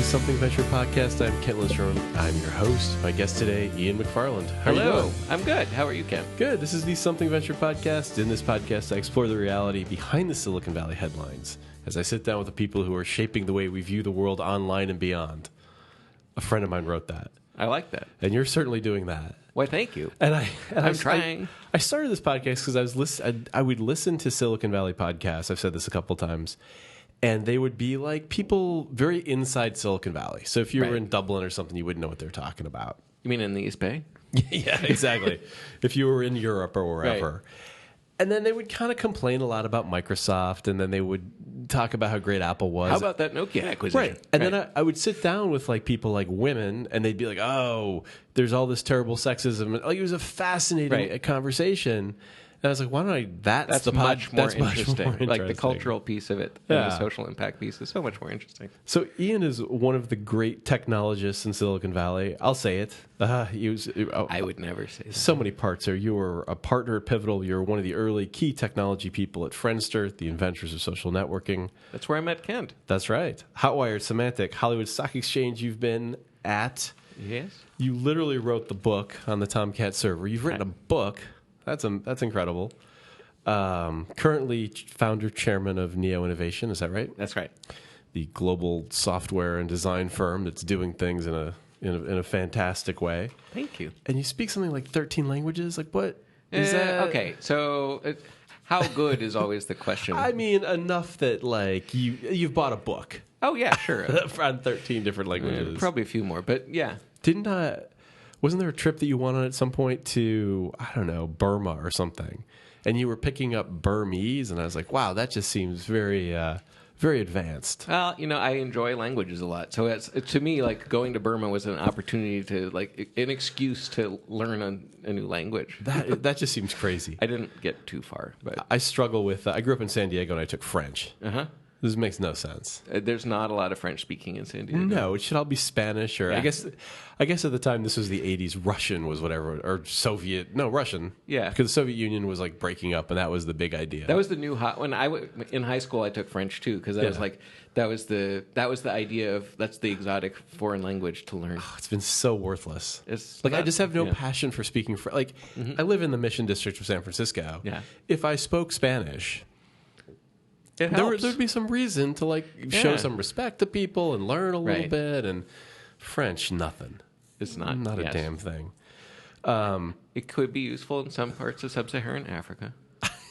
Something Venture podcast. I'm Kent Lindstrom. I'm your host. My guest today, Ian McFarland. How Hello. are you doing? I'm good. How are you, Kent? Good. This is the Something Venture podcast. In this podcast, I explore the reality behind the Silicon Valley headlines as I sit down with the people who are shaping the way we view the world online and beyond. A friend of mine wrote that. I like that. And you're certainly doing that. Why, thank you. I'm trying. I started this podcast because I would listen to Silicon Valley podcasts. I've said this a couple times. And they would be like people very inside Silicon Valley. So if you were in Dublin or something, you wouldn't know what they're talking about. You mean in the East Bay? Yeah, exactly. If you were in Europe or wherever. Right. And then they would kind of complain a lot about Microsoft, and then they would talk about how great Apple was. How about that Nokia acquisition? Right. And then I would sit down with like people like women, and they'd be like, oh, there's all this terrible sexism. Like, it was a fascinating conversation. And I was like, why don't I? That's much more interesting. Like the interesting. cultural piece of it and the social impact piece is so much more interesting. So Ian is one of the great technologists in Silicon Valley. I'll say it. I would never say that. So many parts there. You were a partner at Pivotal. You're one of the early key technology people at Friendster, the inventors of social networking. That's where I met Kent. That's right. Hotwired, Symantec, Hollywood Stock Exchange you've been at. Yes. You literally wrote the book on the Tomcat server. You've written a book. That's incredible. Currently founder, chairman of Neo Innovation. Is that right? That's right. The global software and design firm that's doing things in a fantastic way. Thank you. And you speak something like 13 languages. Like, what is that? Okay, so how good is always the question. I mean, enough that like you've bought a book. Oh yeah, sure. On 13 different languages. Probably a few more, but yeah. Wasn't there a trip that you went on at some point to, I don't know, Burma or something? And you were picking up Burmese, and I was like, wow, that just seems very, very advanced. Well, I enjoy languages a lot. So to me, like going to Burma was an opportunity to, like, an excuse to learn a new language. That just seems crazy. I didn't get too far, but I struggle with. I grew up in San Diego, and I took French. This makes no sense. There's not a lot of French speaking in San Diego. No, it should all be Spanish, or I guess at the time this was the 80s. Russian was whatever, or Soviet. No, Russian. Yeah, because the Soviet Union was like breaking up, and that was the big idea. That was the new hot. When in high school, I took French too, because was like that was the idea of that's the exotic foreign language to learn. Oh, it's been so worthless. It's like I just have no passion for speaking French. Like I live in the Mission District of San Francisco. Yeah, if I spoke Spanish. There would be some reason to like show some respect to people and learn a little bit. And French, nothing. It's not a damn thing. It could be useful in some parts of sub-Saharan Africa,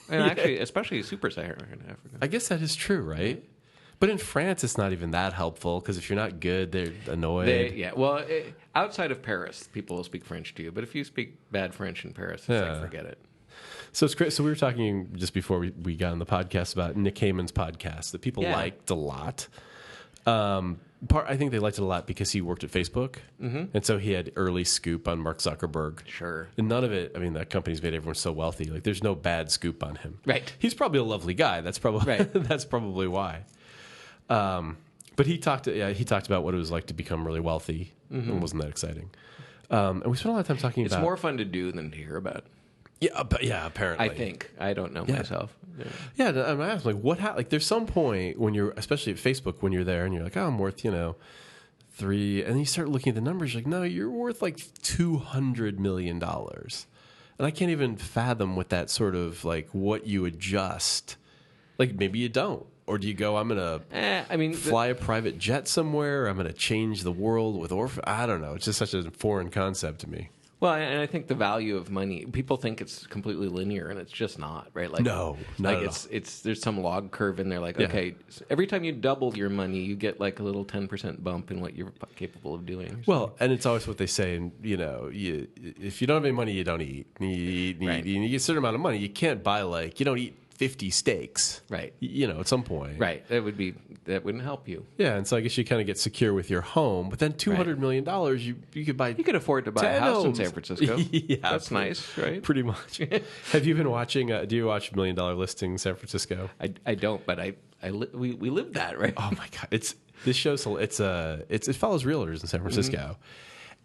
and actually, especially super-Saharan Africa. I guess that is true, right? But in France, it's not even that helpful because if you're not good, they're annoyed. Outside of Paris, people will speak French to you. But if you speak bad French in Paris, it's like forget it. So it's great. So we were talking just before we got on the podcast about Nick Heyman's podcast that people liked a lot. I think they liked it a lot because he worked at Facebook, and so he had early scoop on Mark Zuckerberg. Sure, and none of it. I mean, that company's made everyone so wealthy. Like, there's no bad scoop on him. Right. He's probably a lovely guy. That's probably that's probably why. But he talked about what it was like to become really wealthy, and wasn't that exciting? And we spent a lot of time talking about. It's more fun to do than to hear about. Yeah, apparently. I think. I don't know myself. Yeah, I'm asking, like, like, there's some point when you're, especially at Facebook, when you're there and you're like, oh, I'm worth, 3, and then you start looking at the numbers, you're like, no, you're worth like $200 million. And I can't even fathom what that sort of, like, what you adjust. Like, maybe you don't. Or do you go, I'm going to fly a private jet somewhere, I'm going to change the world with orphan. I don't know. It's just such a foreign concept to me. Well, and I think the value of money, people think it's completely linear, and it's just not, right? Like, no, like it's there's some log curve in there. Like, okay, every time you double your money, you get like a little 10% bump in what you're capable of doing. Well, and it's always what they say, and if you don't have any money, you don't eat. You get a certain amount of money, you can't buy you don't eat 50 steaks, right? At some point, right? That wouldn't help you. Yeah, and so I guess you kind of get secure with your home, but then $200 million, you could buy. You could afford to buy a house in San Francisco. Yeah, that's nice, right? Pretty much. Have you been watching? Do you watch $1 Million Listing in San Francisco? I don't, but we lived that, right? Oh my god, this show. It follows realtors in San Francisco.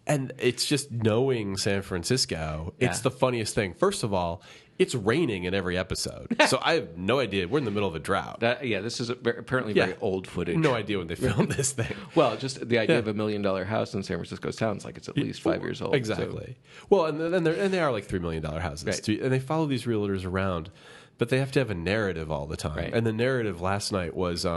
And it's just knowing San Francisco, it's Yeah. the funniest thing. First of all, it's raining in every episode. So I have no idea. We're in the middle of a drought. This is apparently very old footage. No idea when they filmed this thing. Well, just the idea of $1 million house in San Francisco sounds like it's at least 5 years old. Exactly. Well, and they are like $3 million houses. Right. Too, and they follow these realtors around, but they have to have a narrative all the time. Right. And the narrative last night was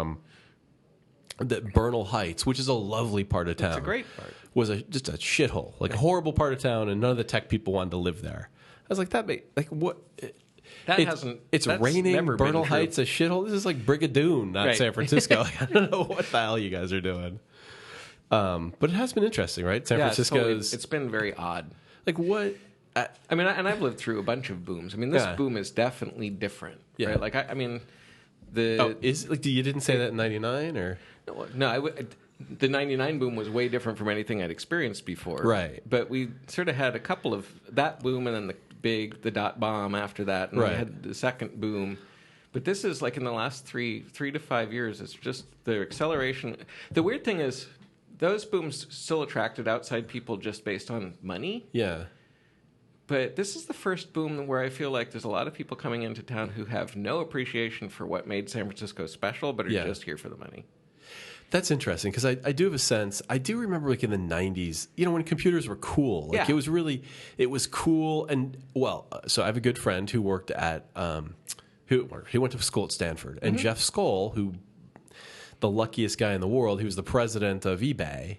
that Bernal Heights, which is a lovely part of town. It's a great part. Was just a shithole, like a horrible part of town, and none of the tech people wanted to live there. I was like, what? It's that's raining. never been Bernal true. Heights, a shithole. This is like Brigadoon, not Right. San Francisco. Like, I don't know what the hell you guys are doing. But it has been interesting, right? San Francisco's. It's been very odd. Like what? I mean, and I've lived through a bunch of booms. I mean, this Yeah. boom is definitely different. Yeah. Right? Like, I mean, the You didn't say that in '99 or no, the '99 boom was way different from anything I'd experienced before. Right. But we sort of had a couple of that boom and then the dot bomb after that, and Right. we had the second boom. But this is like in the last three to 5 years, it's just the acceleration. The weird thing is, those booms still attracted outside people just based on money. yeah. But this is the first boom where I feel like there's a lot of people coming into town who have no appreciation for what made San Francisco special, but are Yeah. just here for the money. That's interesting because I do have a sense. I do remember like in the '90s, when computers were cool. Like Yeah. it was cool. And so I have a good friend who worked at he went to school at Stanford, and Jeff Skoll, who the luckiest guy in the world, he was the president of eBay.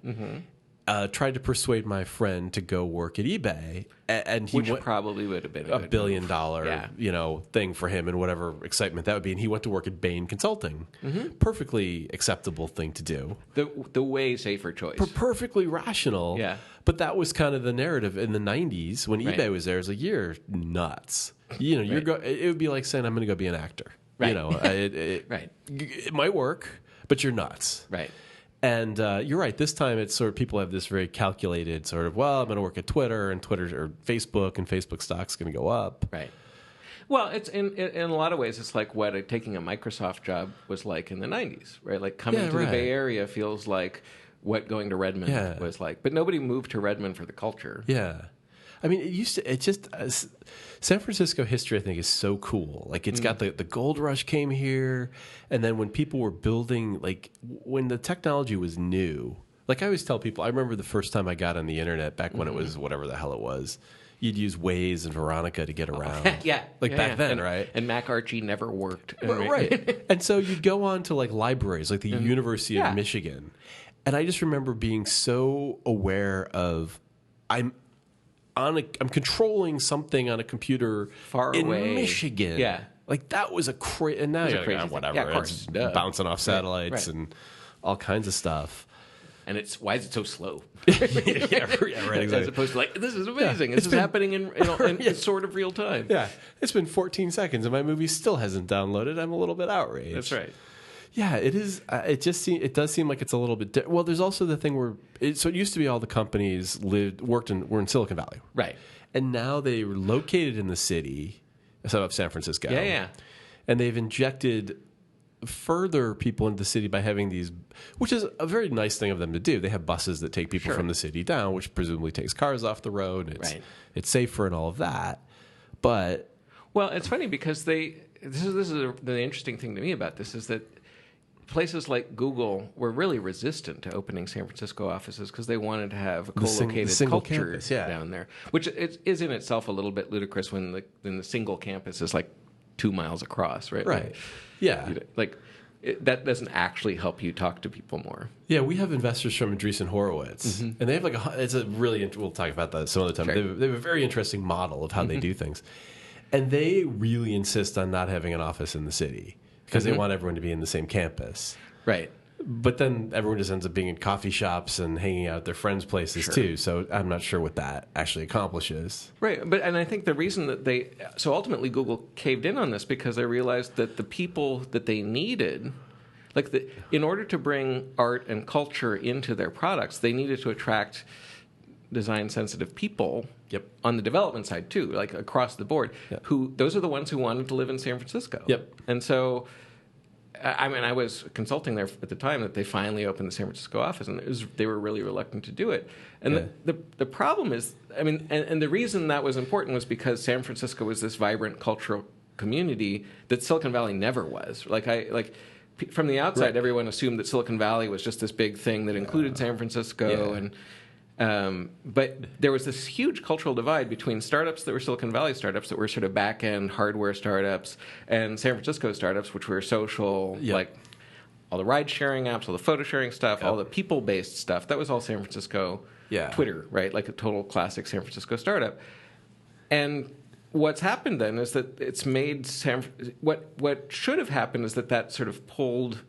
Tried to persuade my friend to go work at eBay, and he Which went probably would have been a good billion move. dollar Yeah. thing for him and whatever excitement that would be. And he went to work at Bain Consulting. Perfectly acceptable thing to do. The way safer choice. Perfectly rational. Yeah. But that was kind of the narrative in the 90s when Right. eBay was there. It was like, you're nuts. You're Right. it would be like saying, I'm going to go be an actor. Right. It it might work, but you're nuts. Right. And you're right. This time, it's sort of people have this very calculated sort of. Well, I'm going to work at Twitter, and Twitter or Facebook, and Facebook stock's going to go up. Right. Well, it's in a lot of ways, it's like what taking a Microsoft job was like in the '90s, right? Like coming Yeah, to the right. Bay Area feels like what going to Redmond Yeah. was like. But nobody moved to Redmond for the culture. Yeah, I mean, it just San Francisco history, I think, is so cool. Like it's got the gold rush came here, and then when people were building, like when the technology was new. Like I always tell people, I remember the first time I got on the internet back when it was whatever the hell it was. You'd use Waze and Veronica to get around. Yeah. Like Yeah, back yeah. then, And- right? And Mac Archie never worked. Right. And so you'd go on to like libraries, like the University Yeah. of Michigan. And I just remember being so aware of I'm controlling something on a computer Far in away. Michigan. Yeah. Like that was a crazy. And now was a you're like, crazy "Ah, thing. whatever. Yeah, of course. It's Duh. bouncing off satellites Right. and all kinds of stuff. And why is it so slow? yeah, right. Exactly. As opposed to like, this is amazing. It's This is been- happening in sort of real time. Yeah, it's been 14 seconds and my movie still hasn't downloaded. I'm a little bit outraged. That's right. Yeah, it is. It does seem like it's a little bit. Well, there's also the thing where so it used to be all the companies were in Silicon Valley, Right. and now they were located in the city, so of San Francisco. Yeah. And they've injected further people into the city by having these, which is a very nice thing of them to do. They have buses that take people Sure. from the city down, which presumably takes cars off the road. And it's safer and all of that, but Well, it's funny because the interesting thing to me about this is that places like Google were really resistant to opening San Francisco offices because they wanted to have a co-located single culture campus, yeah. down there, which is in itself a little bit ludicrous when the single campus is like 2 miles across, right? right, yeah. That doesn't actually help you talk to people more. Yeah, we have investors from Andreessen Horowitz, and they have we'll talk about that some other time. Sure. They have a very interesting model of how they do things, and they really insist on not having an office in the city because they want everyone to be in the same campus. Right. But then everyone just ends up being in coffee shops and hanging out at their friends' places too. So I'm not sure what that actually accomplishes. Right, and I think the reason that so ultimately Google caved in on this because they realized that the people that they needed, in order to bring art and culture into their products, they needed to attract design-sensitive people. Yep. On the development side too, like across the board, those are the ones who wanted to live in San Francisco. Yep. And so I mean, I was consulting there at the time that they finally opened the San Francisco office, and they were really reluctant to do it. And the problem is, I mean, and the reason that was important was because San Francisco was this vibrant cultural community that Silicon Valley never was. From the outside, everyone assumed that Silicon Valley was just this big thing that included San Francisco, but there was this huge cultural divide between startups that were Silicon Valley startups that were sort of back-end hardware startups and San Francisco startups, which were social, like all the ride-sharing apps, all the photo-sharing stuff, all the people-based stuff. That was all San Francisco Twitter, right? Like a total classic San Francisco startup. And what's happened then is that it's made what should have happened is that sort of pulled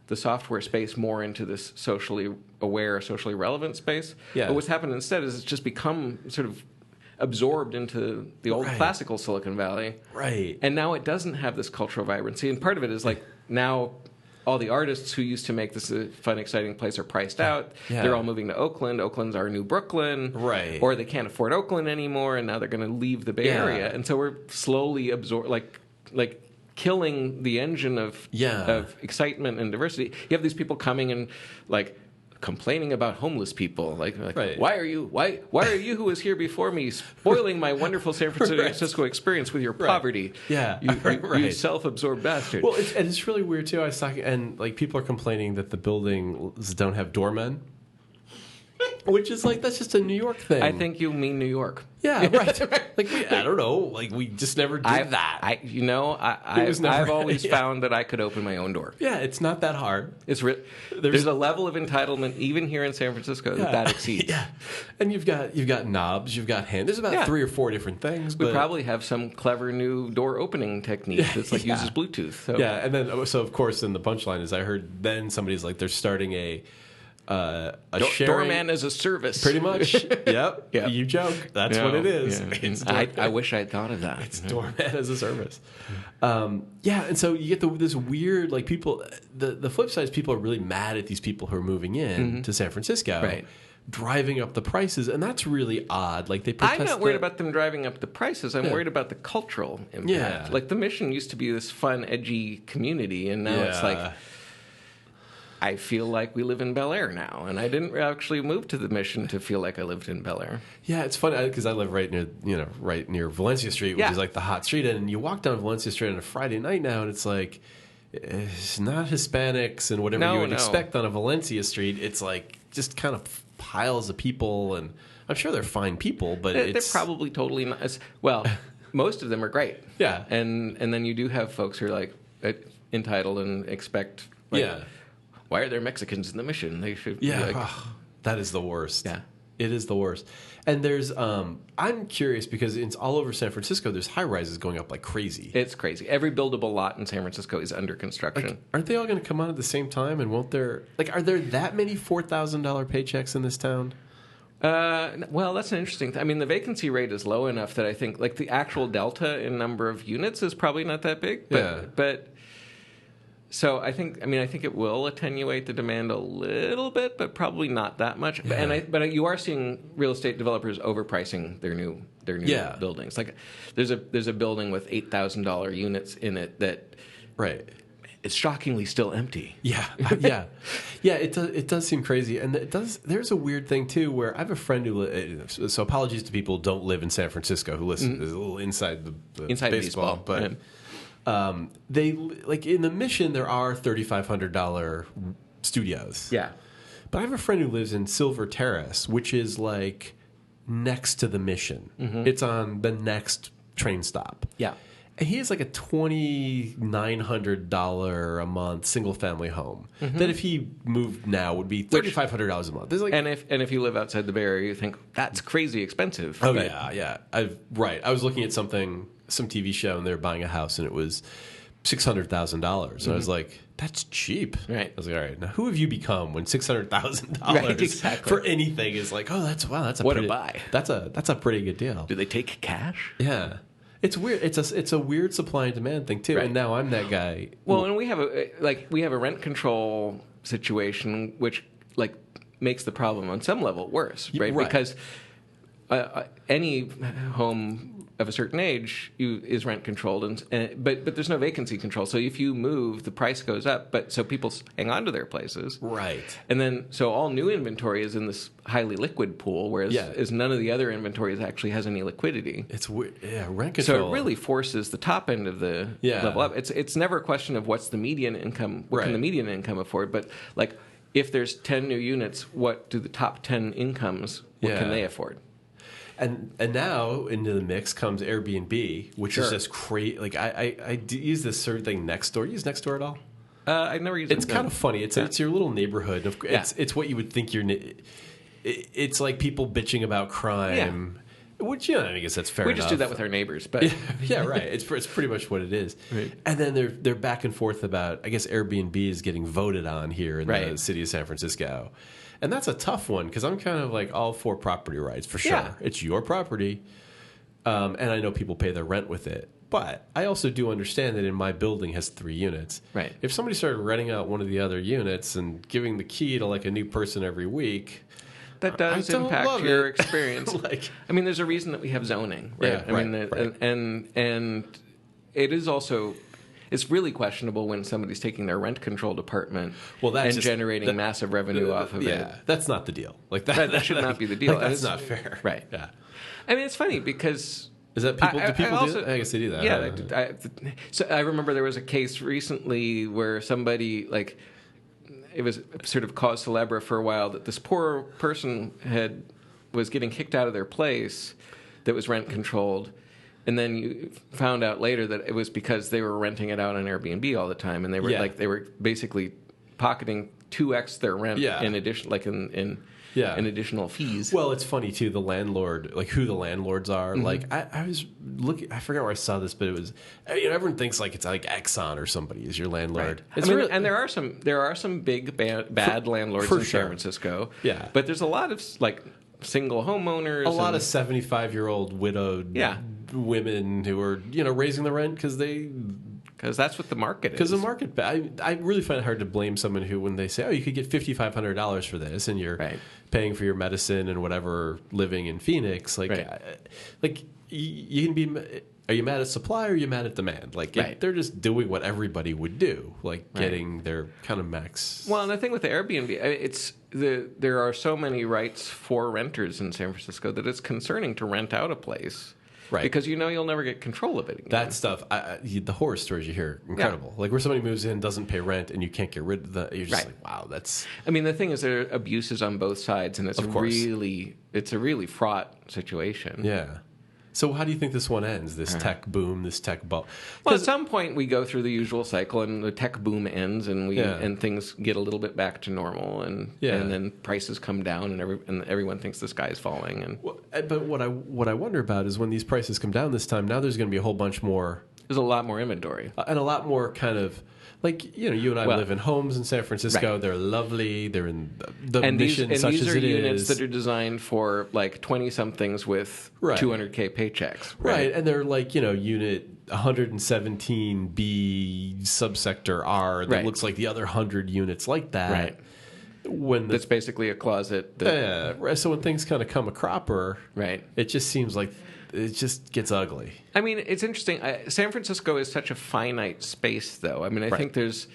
the software space more into this socially aware, socially relevant space. Yeah. But what's happened instead is it's just become sort of absorbed into the old classical Silicon Valley. Right. And now it doesn't have this cultural vibrancy. And part of it is like now all the artists who used to make this a fun, exciting place are priced out. Yeah. They're all moving to Oakland. Oakland's our new Brooklyn. Right. Or they can't afford Oakland anymore, and now they're going to leave the Bay Area. And so we're slowly like killing the engine of excitement and diversity. You have these people coming and like complaining about homeless people. Like why are you who was here before me spoiling my wonderful San Francisco experience with your poverty? Yeah, you self-absorbed bastard. Well, it's really weird too. I was talking, and like people are complaining that the buildings don't have doormen. Which is like, that's just a New York thing. I think you mean New York. Yeah, right. Like, I don't know. Like, we just never did that. I've always found that I could open my own door. Yeah, it's not that hard. There's a level of entitlement, even here in San Francisco, that exceeds. Yeah. And you've got knobs, you've got hands. There's about 3 or 4 different things. We probably have some clever new door opening technique that's like uses Bluetooth. So. Yeah, and then, so of course, then the punchline is I heard then somebody's like, they're starting a doorman as a service. Pretty much. Yep. You joke. That's what it is. Yeah. I wish I'd thought of that. It's doorman as a service. And so you get this weird, like people, the flip side is people are really mad at these people who are moving in to San Francisco. Driving up the prices, and that's really odd. Like they protest. I'm not worried about them driving up the prices. I'm worried about the cultural impact. Yeah. Like the Mission used to be this fun, edgy community, and now it's like I feel like we live in Bel Air now, and I didn't actually move to the Mission to feel like I lived in Bel Air. Yeah, it's funny because I live right near Valencia Street, which is like the hot street, and you walk down Valencia Street on a Friday night now, and it's like it's not Hispanics and whatever you would expect on a Valencia Street. It's like just kind of piles of people, and I'm sure they're fine people, but they're probably totally not. Well, most of them are great. Yeah, and then you do have folks who are like entitled and expect. Why are there Mexicans in the Mission? They should be like... that is the worst. Yeah. It is the worst. And there's, I'm curious because it's all over San Francisco, there's high rises going up like crazy. It's crazy. Every buildable lot in San Francisco is under construction. Like, aren't they all going to come on at the same time? And won't there, like, are there that many $4,000 paychecks in this town? Well, that's an interesting thing. I mean, the vacancy rate is low enough that I think, like, the actual delta in number of units is probably not that big. But so I think it will attenuate the demand a little bit, but probably not that much. Yeah. But you are seeing real estate developers overpricing their new buildings. Like there's a building with $8,000 units in it that it's shockingly still empty. Yeah. It does seem crazy, and there's a weird thing too where I have a friend who. So apologies to people who don't live in San Francisco who listen. There's a little inside baseball, but. Yeah. They like in the Mission there are $3,500 studios. Yeah, but I have a friend who lives in Silver Terrace, which is like next to the Mission. Mm-hmm. It's on the next train stop. Yeah, and he has like a $2,900 a month single family home that if he moved now would be $3,500 a month. Like, and if you live outside the Bay Area, you think that's crazy expensive. Oh yeah. I was looking at some TV show, and they were buying a house, and it was $600,000. And I was like, that's cheap. Right. I was like, all right, now who have you become when $600,000 for anything is like, oh, that's a buy. That's a pretty good deal. Do they take cash? Yeah. It's weird. It's a weird supply and demand thing too. Right. And now I'm that guy. Well, and we have a rent control situation which like makes the problem on some level worse, right? Because any home of a certain age is rent controlled, but there's no vacancy control. So if you move, the price goes up. But so people hang on to their places, right? And then so all new inventory is in this highly liquid pool, whereas none of the other inventory actually has any liquidity. It's weird. Yeah, rent control. So it really forces the top end of the level up. It's never a question of what's the median income, what can the median income afford, but like if there's 10 new units, what do the top 10 incomes? What can they afford? And now into the mix comes Airbnb, which is just crazy. Like I use this sort of thing Nextdoor. You use Nextdoor at all? I never used it. It's kind of funny. It's your little neighborhood. It's what you would think it's like people bitching about crime. Which, I guess that's fair enough. We just do that with our neighbors. But yeah, right. It's pretty much what it is. Right. And then they're back and forth about, I guess Airbnb is getting voted on here in the city of San Francisco. And that's a tough one because I'm kind of like all for property rights, for sure. Yeah. It's your property. And I know people pay their rent with it. But I also do understand that in my building has 3 units. Right. If somebody started renting out one of the other units and giving the key to like a new person every week... That does impact your experience. I mean, there's a reason that we have zoning, right? And it is also, it's really questionable when somebody's taking their rent-controlled apartment and generating massive revenue off of it. Yeah, that's not the deal. Like that should not be the deal. That's not fair. Right. Yeah. I mean, it's funny because... Is that people? Do people do that? I guess they do that. Yeah. So I remember there was a case recently where somebody it was sort of cause célèbre for a while that this poor person was getting kicked out of their place that was rent controlled, and then you found out later that it was because they were renting it out on Airbnb all the time, and they were basically pocketing 2x their rent in addition, in additional fees. Well, it's funny too. The landlord, who the landlords are. Mm-hmm. Like I was looking, I forgot where I saw this, but it was. Everyone thinks like it's like Exxon or somebody is your landlord. Right. And there are some big bad landlords in San Francisco. Yeah, but there's a lot of single homeowners, a lot of 75-year-old widowed women who are raising the rent because that's what the market is. Because the market, I really find it hard to blame someone who, when they say, "Oh, you could get $5,500 for this," and you're paying for your medicine and whatever, living in Phoenix, you can be. Are you mad at supply or are you mad at demand? They're just doing what everybody would do, getting their kind of max. Well, and the thing with the Airbnb, there are so many rights for renters in San Francisco that it's concerning to rent out a place. Right. Because you'll never get control of it again. That stuff, the horror stories you hear, incredible. Yeah. Like where somebody moves in, doesn't pay rent, and you can't get rid of the... You're just like, wow, that's... I mean, the thing is there are abuses on both sides, and it's a really fraught situation. Yeah. So how do you think this one ends, this tech boom, this tech bubble? Well, at some point we go through the usual cycle and the tech boom ends and and things get a little bit back to normal and then prices come down and everyone thinks the sky is falling. And but what I wonder about is when these prices come down this time, now there's going to be a whole bunch more... There's a lot more inventory. And a lot more kind of... you and I live in homes in San Francisco. Right. They're lovely. They're in the mission such as it is. And these are units that are designed for 20-somethings with $200K paychecks. Right. And they're unit 117B subsector R that looks like the other 100 units like that. Right. That's basically a closet. So when things kind of come a cropper, it just seems like it just gets ugly. I mean, it's interesting. San Francisco is such a finite space, though. I mean, I think there's...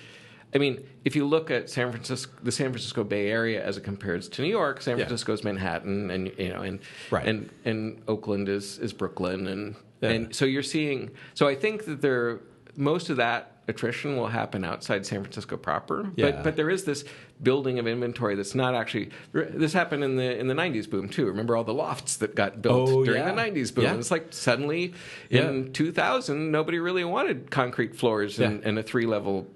I mean, if you look at San Francisco, the San Francisco Bay Area as it compares to New York, San Francisco is Manhattan, and Oakland is Brooklyn, and so you're seeing... So I think that most of that attrition will happen outside San Francisco proper, but there is this building of inventory that's not actually... This happened in the 90s boom, too. Remember all the lofts that got built during the 90s boom? Yeah. It's like suddenly in 2000, nobody really wanted concrete floors and a 3-level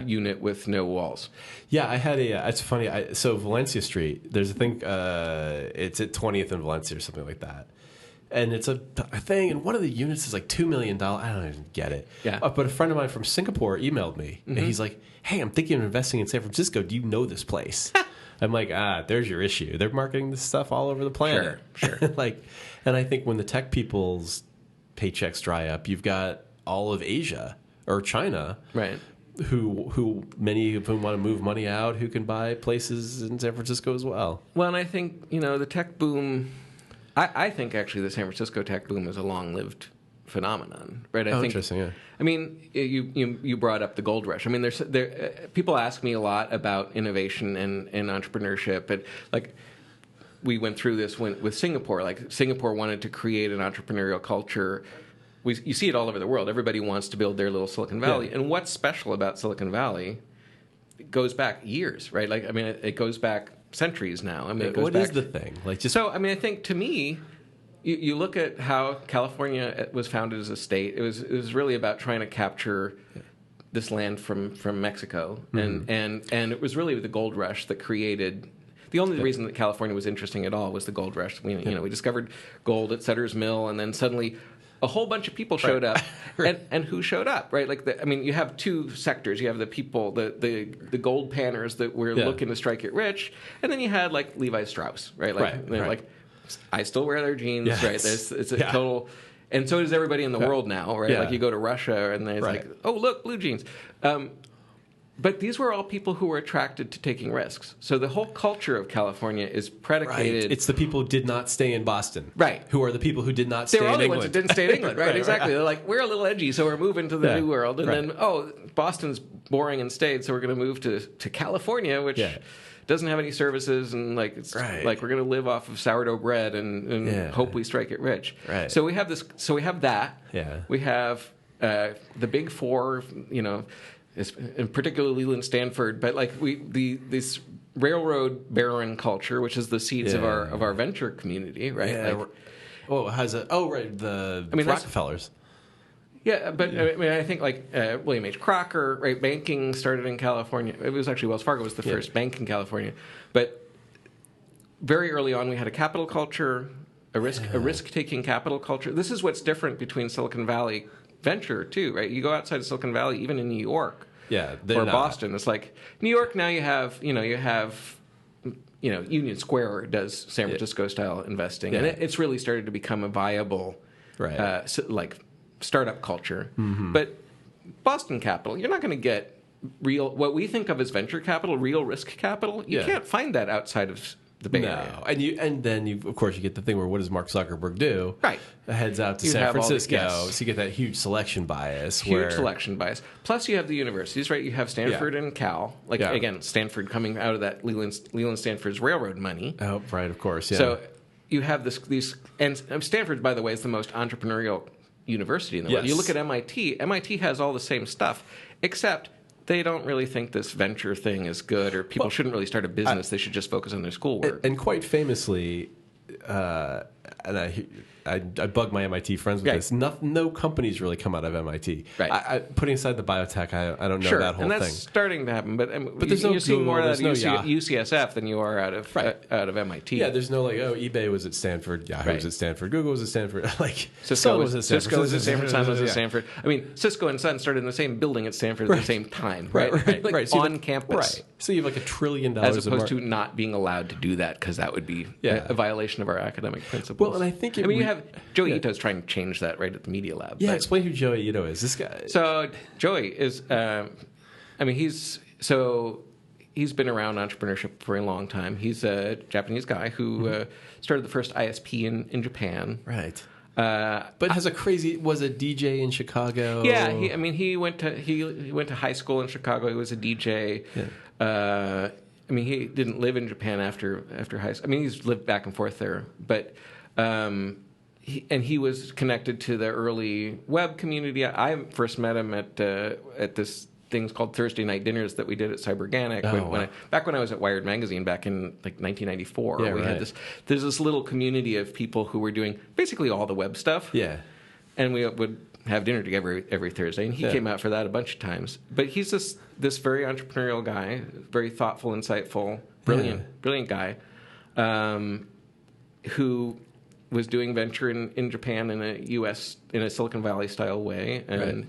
unit with no walls. Yeah, I had it's funny. So Valencia Street, there's a thing, it's at 20th and Valencia or something like that. And it's a thing, and one of the units is like $2 million. I don't even get it. Yeah. But a friend of mine from Singapore emailed me, and he's like, "Hey, I'm thinking of investing in San Francisco. Do you know this place?" I'm like, there's your issue. They're marketing this stuff all over the planet. Sure. And I think when the tech people's paychecks dry up, you've got all of Asia or China, who many of whom want to move money out, who can buy places in San Francisco as well. Well, and I think the tech boom. I think actually the San Francisco tech boom is a long-lived phenomenon, right? I Oh, think, interesting. Yeah. I mean, you brought up the gold rush. I mean, people ask me a lot about innovation and entrepreneurship, and like we went through this with Singapore. Like Singapore wanted to create an entrepreneurial culture. You see it all over the world. Everybody wants to build their little Silicon Valley. And what's special about Silicon Valley? It goes back years, right? Like, I mean, it goes back centuries now. I mean, What is the thing? Like, just so. I mean, I think to me, you look at how California was founded as a state. It was really about trying to capture this land from Mexico, and it was really the gold rush that created. The only reason that California was interesting at all was the gold rush. We discovered gold at Sutter's Mill, and then suddenly a whole bunch of people showed up. And who showed up, right? Like, you have two sectors. You have the people, the gold panners that were looking to strike it rich, and then you had like Levi Strauss, right? Like, like I still wear their jeans, right? It's a total, and so does everybody in the world now, right? Like you go to Russia, and there's like, oh look, blue jeans. But these were all people who were attracted to taking risks. So the whole culture of California is predicated. Right. It's the people who did not stay in Boston. Right. Who are the people who did not stay in England. They're all the ones that didn't stay in England. Right, exactly. They're like, we're a little edgy, so we're moving to the new world. And then, Boston's boring and staid, so we're going to move to California, which doesn't have any services. And like, it's like we're going to live off of sourdough bread and hope we strike it rich. Right. So we have this. So we have that. Yeah. We have the big four, and particularly Leland Stanford, but like this railroad baron culture, which is the seeds of our venture community, right? Yeah. Like, the Rockefellers. Yeah, but I mean, I think like William H. Crocker, right? Banking started in California. It was actually Wells Fargo was the first bank in California, but very early on we had a capital culture, a risk-taking capital culture. This is what's different between Silicon Valley venture too, right? You go outside of Silicon Valley, even in New York. Or Boston. It's like New York now you have Union Square does San Francisco style investing. And it's really started to become a viable like startup culture. Mm-hmm. But Boston capital, you're not going to get real what we think of as venture capital, real risk capital. You can't find that outside of the Bay Area. And then of course you get the thing where what does Mark Zuckerberg do? Right. Heads out to San Francisco. So you get that huge selection bias. Selection bias. Plus you have the universities, right? You have Stanford and Cal. Like again, Stanford coming out of that Leland Stanford's railroad money. Oh, right, of course. Yeah. So you have these and Stanford, by the way, is the most entrepreneurial university in the world. You look at MIT. MIT has all the same stuff, except they don't really think this venture thing is good, or people shouldn't really start a business. They should just focus on their schoolwork. And quite famously, and I bug my MIT friends with this. No companies really come out of MIT. Right. Putting aside the biotech, I don't know that whole thing. And that's starting to happen. But there's you're seeing more of that at UCSF than you are out of MIT. Yeah, there's no like, eBay was at Stanford, Yahoo was at Stanford, Google was at Stanford. Like Cisco was at Stanford, Sun was at Stanford. I mean, Cisco and Sun started in the same building at Stanford at the same time. Right. So on campus. Right. So you have like $1 trillion. As opposed to not being allowed to do that because that would be a violation of our academic principles. Well, and I think you have Joey Ito's trying to change that right at the Media Lab. Yeah, explain who Joey Ito is. This guy. So Joey is, he's been around entrepreneurship for a long time. He's a Japanese guy who started the first ISP in Japan. Right. But was a DJ in Chicago. Yeah, he went to high school in Chicago. He was a DJ. Yeah. He didn't live in Japan after high school. He's lived back and forth there, but. He was connected to the early web community. I first met him at this things called Thursday night dinners that we did at Cyberganic back when I was at Wired magazine back in like 1994. Yeah, there's this little community of people who were doing basically all the web stuff. Yeah, and we would have dinner together every Thursday, and he came out for that a bunch of times. But he's this very entrepreneurial guy, very thoughtful, insightful, brilliant guy, who was doing venture in Japan in a Silicon Valley style way, and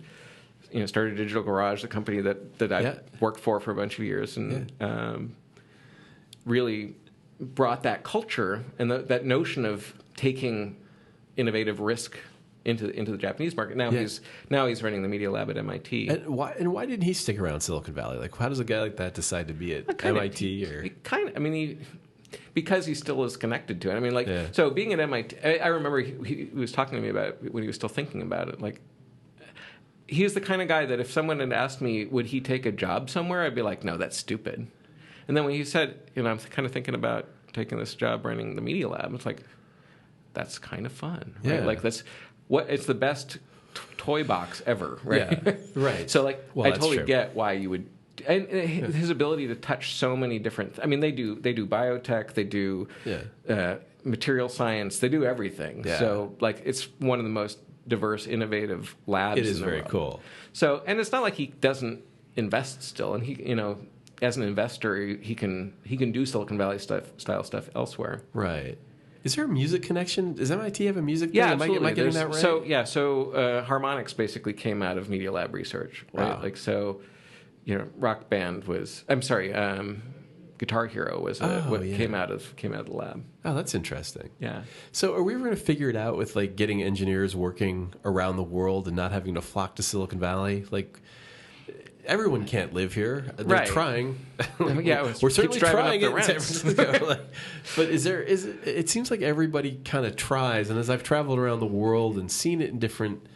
started Digital Garage, the company that I worked for a bunch of years, and really brought that culture and that notion of taking innovative risk into the Japanese market. Now he's running the Media Lab at MIT. And why didn't he stick around Silicon Valley? Like, how does a guy like that decide to be at MIT? because he still is connected to it. I mean, like, so being at MIT, I remember he was talking to me about it when he was still thinking about it. Like, he's the kind of guy that if someone had asked me, would he take a job somewhere, I'd be like, no, that's stupid. And then when he said, I'm kind of thinking about taking this job running the Media Lab, it's like, that's kind of fun, right? Yeah. Like, it's the best toy box ever, right? Yeah, right. So, like, well, I totally true. get why you would. And his ability to touch so many different. I mean, they do biotech, they do material science, they do everything. Yeah. So, like, it's one of the most diverse, innovative labs. It is in the very world. cool. So, and it's not like he doesn't invest still, and he, as an investor, he can do Silicon Valley style stuff elsewhere. Right. Is there a music connection? Does MIT have a music thing? Yeah, Am absolutely. I getting that right? So Harmonics basically came out of Media Lab research. Right? Wow. Like, so, Rock Band was. I'm sorry, Guitar Hero was came out of the lab. Oh, that's interesting. Yeah. So are we ever going to figure it out with like getting engineers working around the world and not having to flock to Silicon Valley? Like, everyone can't live here. They're trying. Yeah, we're certainly trying up the it in San rents. Francisco. But it seems like everybody kind of tries. And as I've traveled around the world and seen it in different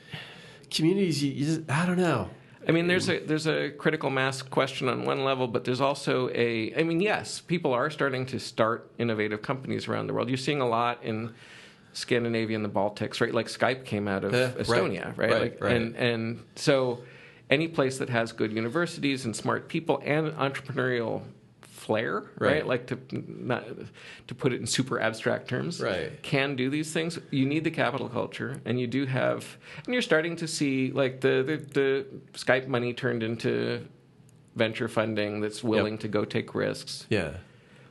communities, you just, I don't know. I mean, there's a critical mass question on one level, but there's also yes, people are starting to start innovative companies around the world. You're seeing a lot in Scandinavia and the Baltics, right? Like Skype came out of Estonia, right? And so any place that has good universities and smart people and entrepreneurial flair, right? Like to put it in super abstract terms, can do these things. You need the capital culture, and you do have, and you're starting to see like the Skype money turned into venture funding that's willing to go take risks. Yeah.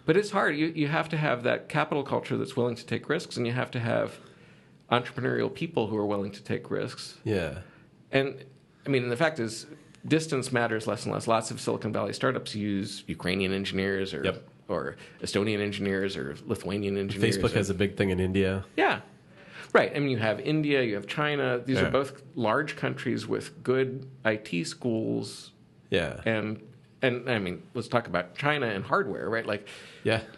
But it's hard. You have to have that capital culture that's willing to take risks, and you have to have entrepreneurial people who are willing to take risks. Yeah. And I mean, the fact is, distance matters less and less. Lots of Silicon Valley startups use Ukrainian engineers or Estonian engineers or Lithuanian engineers. Facebook has a big thing in India. Yeah. Right. I mean, you have India, you have China. These are both large countries with good IT schools. Yeah. And I mean, let's talk about China and hardware, right? Like,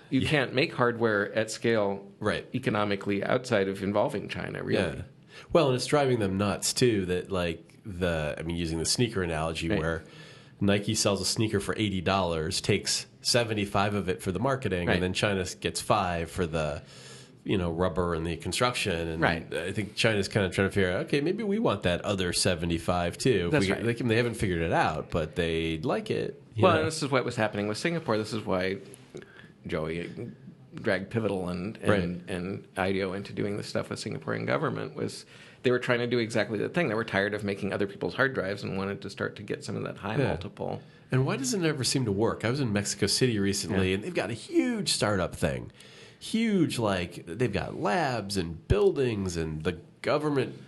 you can't make hardware at scale economically outside of involving China, really. Yeah. Well, and it's driving them nuts, too, that like using the sneaker analogy where Nike sells a sneaker for $80, takes 75 of it for the marketing, and then China gets 5 for the rubber and the construction. And I think China's kind of trying to figure out, okay, maybe we want that other 75 too. That's right. They haven't figured it out, but they like it. Well, and this is what was happening with Singapore. This is why Joey dragged Pivotal and IDEO into doing this stuff with Singaporean government was they were trying to do exactly the thing. They were tired of making other people's hard drives and wanted to start to get some of that high multiple. And why does it never seem to work? I was in Mexico City recently, and they've got a huge startup thing. Huge, like, they've got labs and buildings, and the government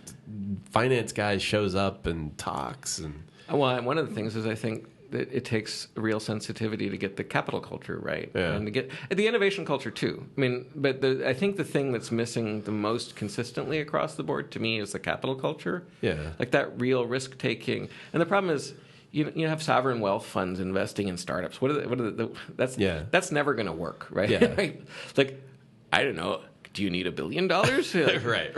finance guy shows up and talks. And well, one of the things is I think that it takes real sensitivity to get the capital culture right, and to get the innovation culture too. I mean, but I think the thing that's missing the most consistently across the board to me is the capital culture. Yeah, like that real risk taking. And the problem is, you have sovereign wealth funds investing in startups. That's never going to work, right? Yeah. Like, I don't know. Do you need $1 billion? Like, right.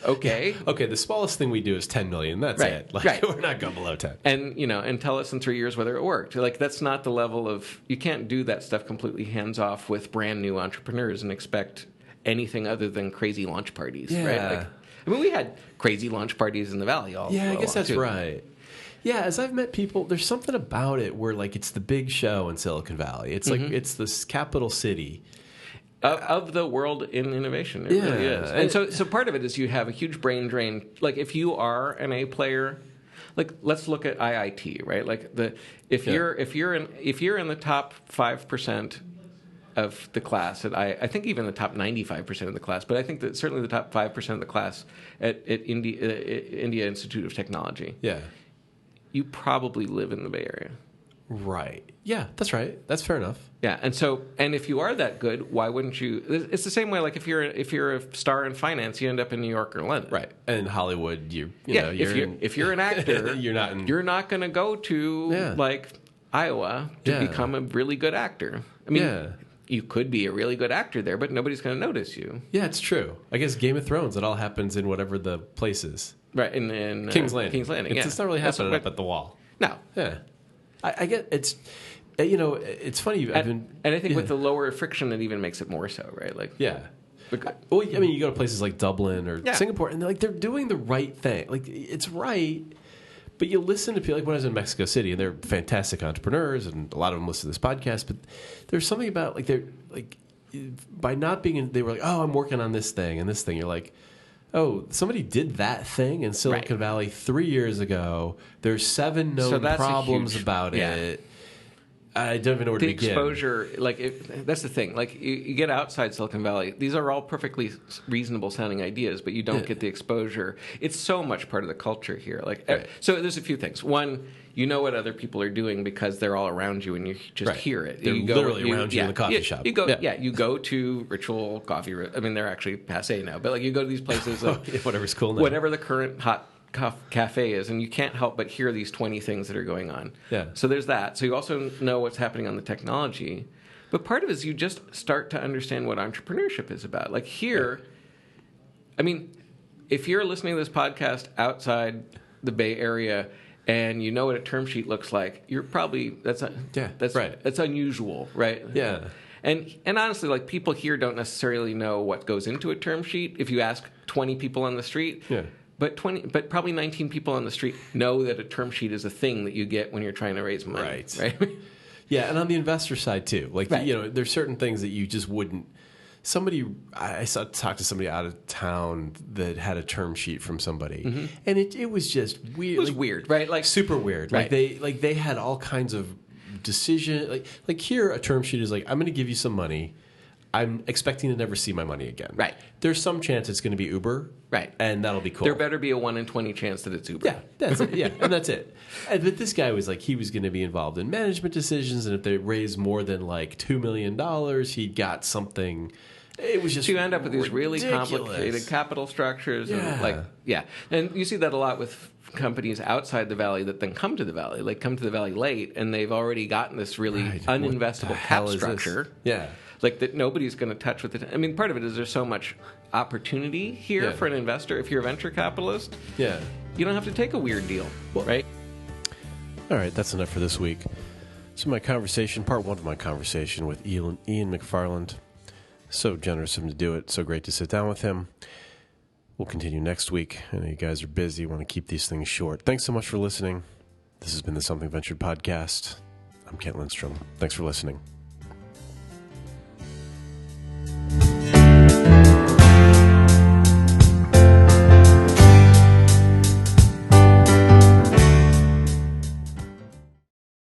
Okay. Okay. The smallest thing we do is $10 million. That's it. Like, we're not going below 10. And tell us in 3 years whether it worked. Like, that's not the level of. You can't do that stuff completely hands off with brand new entrepreneurs and expect anything other than crazy launch parties. Yeah. Right. Like, I mean, we had crazy launch parties in the Valley. I guess that's right. Yeah, as I've met people, there's something about it where like it's the big show in Silicon Valley. It's like it's this capital city. Of the world in innovation. It really is. And so part of it is you have a huge brain drain. Like if you are an A player, like let's look at IIT, right? Like if you're in the top 5% of the class at I think even the top 95% of the class, but I think that certainly the top 5% of the class at India Institute of Technology. Yeah. You probably live in the Bay Area. Right. Yeah, that's right. That's fair enough. Yeah, and if you are that good, why wouldn't you? It's the same way. Like if you're a star in finance, you end up in New York or London. Right. And in Hollywood, if you're an actor, you're not going to go to like Iowa to become a really good actor. I mean, you could be a really good actor there, but nobody's going to notice you. Yeah, it's true. I guess Game of Thrones, it all happens in whatever the place is. Right, in King's Landing. King's Landing, It's not really happening up at the wall. No. Yeah. I get it's, it's funny. And I think with the lower friction, it even makes it more so, right? Like, yeah. Well, I mean, you go to places like Dublin or Singapore, and they're doing the right thing. Like, it's right, but you listen to people, like when I was in Mexico City, and they're fantastic entrepreneurs, and a lot of them listen to this podcast, but there's something about, like, they're, like, by not being in, they were like, oh, I'm working on this thing and this thing. You're like, oh, somebody did that thing in Silicon Valley 3 years ago. There's 7 known problems about it. I don't even know where to begin. The exposure, that's the thing. Like, you get outside Silicon Valley, these are all perfectly reasonable sounding ideas, but you don't get the exposure. It's so much part of the culture here. So there's a few things. One, you know what other people are doing because they're all around you, and you just hear it. They're literally around you in the coffee shop. You go to Ritual Coffee. I mean, they're actually passé now, but you go to these places, whatever's cool now. Whatever the current hot cafe is, and you can't help but hear these 20 things that are going on. Yeah. So there's that. So you also know what's happening on the technology. But part of it is you just start to understand what entrepreneurship is about. Like here, I mean, if you're listening to this podcast outside the Bay Area and you know what a term sheet looks like, you're probably that's unusual, right? Yeah. And honestly, like, people here don't necessarily know what goes into a term sheet. If you ask 20 people on the street, but probably 19 people on the street know that a term sheet is a thing that you get when you're trying to raise money. Right? Yeah, and on the investor side too. Like, there's certain things that you just wouldn't. I talked to somebody out of town that had a term sheet from somebody, and it was just weird. It was weird, right? Like, super weird. Right. Like they had all kinds of decision. Like here, a term sheet is like, I'm going to give you some money. I'm expecting to never see my money again. Right. There's some chance it's going to be Uber. Right. And that'll be cool. There better be a 1 in 20 chance that it's Uber. Yeah, that's it. Yeah, and that's it. But this guy was like, he was going to be involved in management decisions, and if they raised more than like $2 million, he got something. It was just so you end up with these really ridiculous. complicated capital structures. And and you see that a lot with companies outside the valley that then come to the valley, like come to the valley late, and they've already gotten this really uninvestable cap structure. Yeah. Like, that nobody's going to touch with it. I mean, part of it is there's so much opportunity here for an investor. If you're a venture capitalist, you don't have to take a weird deal, right? All right, that's enough for this week. So part 1 of my conversation with Ian McFarland. So generous of him to do it. So great to sit down with him. We'll continue next week. I know you guys are busy. Want to keep these things short. Thanks so much for listening. This has been the Something Ventured podcast. I'm Kent Lindstrom. Thanks for listening.